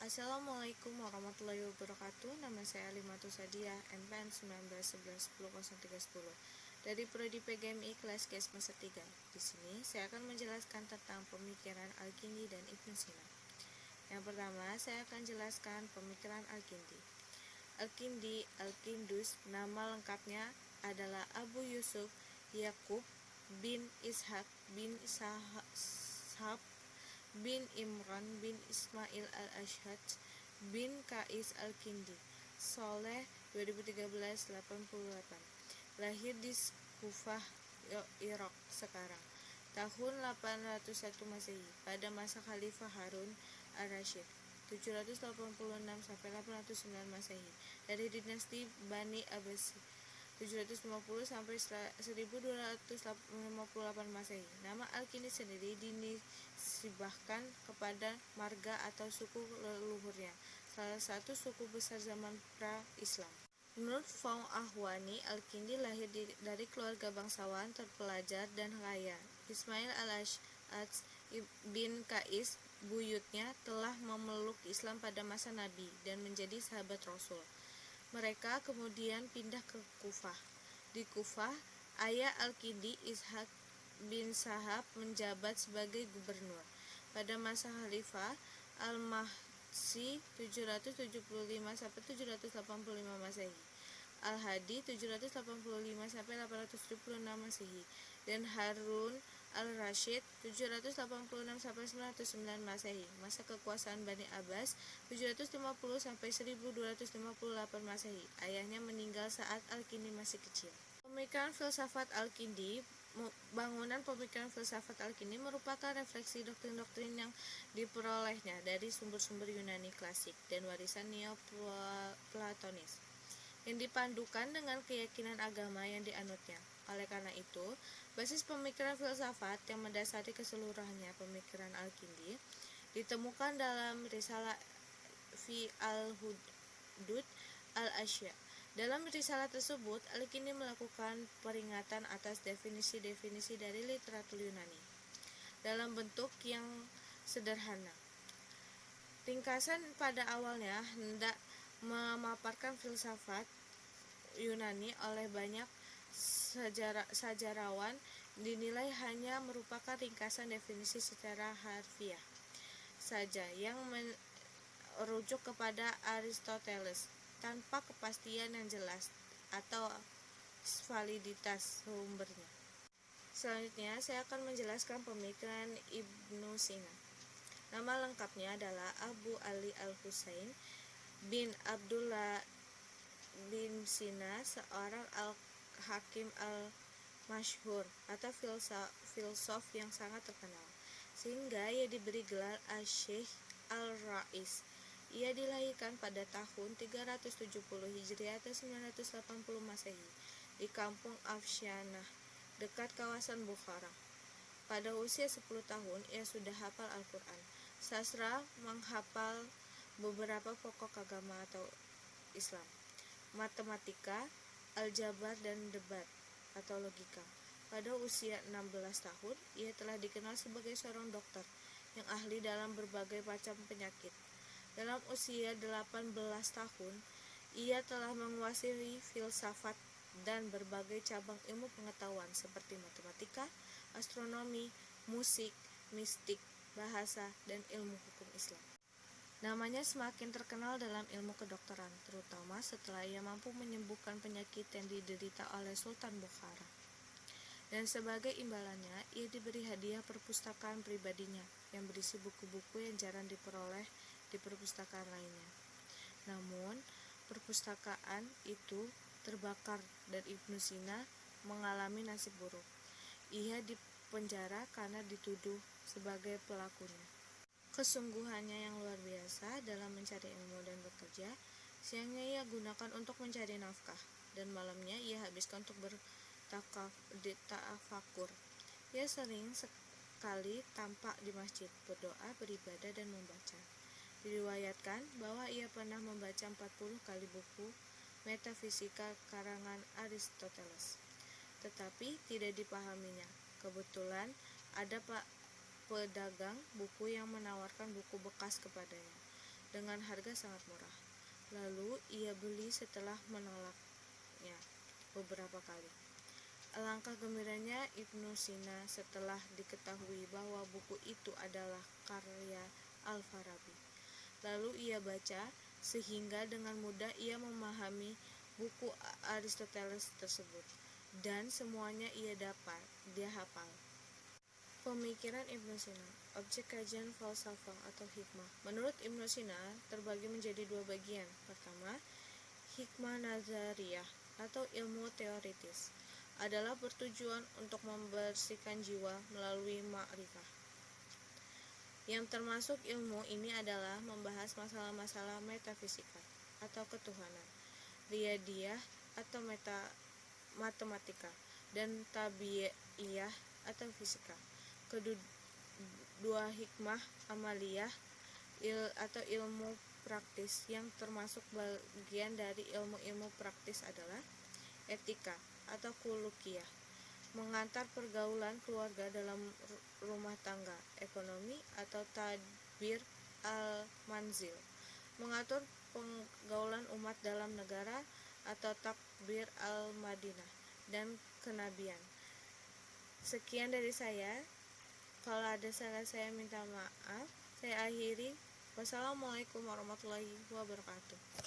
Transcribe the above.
Assalamualaikum warahmatullahi wabarakatuh. Nama saya Alimatus Sadiah, MPN 1911100310 dari Prodi PGMI kelas G semester 3. Di sini saya akan menjelaskan tentang pemikiran Al-Kindi dan Ibnu Sina. Yang pertama, saya akan jelaskan pemikiran Al-Kindi. Al-Kindi Al-Kindus, nama lengkapnya adalah Abu Yusuf Yakub bin Ishaq bin Ishaq bin Imran bin Ismail al-Ashhad bin Kais al-Kindi, Soleh 2013-88. Lahir di Kufah, Irak sekarang, tahun 801 Masehi, pada masa Khalifah Harun al-Rashid 786-809 Masehi, dari dinasti Bani Abbasi 750 sampai 1258 Masehi. Nama Al-Kindi sendiri dinisbahkan kepada marga atau suku leluhurnya, salah satu suku besar zaman pra-Islam. Menurut Fong Ahwani, Al-Kindi lahir dari keluarga bangsawan terpelajar dan kaya. Ismail al-Ash'ad bin Kais, buyutnya, telah memeluk Islam pada masa Nabi dan menjadi sahabat Rasul. Mereka kemudian pindah ke Kufah. Di Kufah, ayah Al-Kindi, Ishaq bin Sahab, menjabat sebagai gubernur. Pada masa Khalifah Al-Mahdi 775-785 Masehi, Al-Hadi 785-876 Masehi, dan Harun al-Rashid 786-909 Masehi. Masa kekuasaan Bani Abbas 750-1258 Masehi. Ayahnya meninggal saat Al-Kindi masih kecil. Pemikiran filsafat Al-Kindi. Bangunan pemikiran filsafat Al-Kindi merupakan refleksi doktrin-doktrin yang diperolehnya dari sumber-sumber Yunani klasik dan warisan Neoplatonis, yang dipandukan dengan keyakinan agama yang dianutnya. Oleh karena itu, basis pemikiran filsafat yang mendasari keseluruhannya pemikiran Al-Kindi ditemukan dalam Risalah fi al-Hudud al-Asya. Dalam risalah tersebut, Al-Kindi melakukan peringatan atas definisi-definisi dari literatur Yunani dalam bentuk yang sederhana. Ringkasan pada awalnya hendak memaparkan filsafat Yunani oleh banyak sejarawan dinilai hanya merupakan ringkasan definisi secara harfiah saja yang merujuk kepada Aristoteles tanpa kepastian yang jelas atau validitas sumbernya. Selanjutnya, saya akan menjelaskan pemikiran Ibnu Sina. Nama lengkapnya adalah Abu Ali al-Husain bin Abdullah bin Sina, seorang al-hakim al-masyhur atau filsuf yang sangat terkenal, sehingga ia diberi gelar Asy-Syaikh al-Rais. Ia dilahirkan pada tahun 370 Hijriah atau 980 Masehi di kampung Afsyanah, dekat kawasan Bukhara. Pada usia 10 tahun, ia sudah hafal Al-Quran, sastra, menghafal beberapa pokok agama atau Islam, matematika, aljabar, dan debat atau logika. Pada usia 16 tahun, ia telah dikenal sebagai seorang dokter yang ahli dalam berbagai macam penyakit. Dalam usia 18 tahun, ia telah menguasai filsafat dan berbagai cabang ilmu pengetahuan seperti matematika, astronomi, musik, mistik, bahasa, dan ilmu hukum Islam. Namanya semakin terkenal dalam ilmu kedokteran, terutama setelah ia mampu menyembuhkan penyakit yang diderita oleh Sultan Bukhara. Dan sebagai imbalannya, ia diberi hadiah perpustakaan pribadinya yang berisi buku-buku yang jarang diperoleh di perpustakaan lainnya. Namun, perpustakaan itu terbakar dan Ibnu Sina mengalami nasib buruk. Ia dipenjara karena dituduh sebagai pelakunya. Kesungguhannya yang luar biasa dalam mencari ilmu dan bekerja, siangnya ia gunakan untuk mencari nafkah, dan malamnya ia habiskan untuk bertafakur. Ia sering sekali tampak di masjid, berdoa, beribadah, dan membaca. Diriwayatkan bahwa ia pernah membaca 40 kali buku metafisika karangan Aristoteles, tetapi tidak dipahaminya. Kebetulan ada pedagang buku yang menawarkan buku bekas kepadanya. dengan harga sangat murah. Lalu ia beli setelah menolaknya beberapa kali. Alangkah gembiranya Ibnu Sina setelah diketahui bahwa buku itu adalah karya Al-Farabi. Lalu ia baca, sehingga dengan mudah ia memahami buku Aristoteles tersebut, dan semuanya dia hafal. Pemikiran Ibnu Sina, objek kajian falsafah atau hikmah. Menurut Ibnu Sina terbagi menjadi dua bagian. Pertama, hikmah nazariyah atau ilmu teoritis adalah bertujuan untuk membersihkan jiwa melalui ma'rifah. Yang termasuk ilmu ini adalah membahas masalah-masalah metafisika atau ketuhanan, riyadiyah atau matematika, dan tabiiyah atau fisika. Kedua hikmah amaliyah atau ilmu praktis yang termasuk bagian dari ilmu-ilmu praktis adalah etika atau khuluqiyah, mengatur pergaulan keluarga dalam rumah tangga, ekonomi atau tadbir al-manzil, mengatur pergaulan umat dalam negara atau takbir al-madinah, dan kenabian. Sekian dari saya. Kalau ada salah saya minta maaf. Saya akhiri. Wassalamualaikum warahmatullahi wabarakatuh.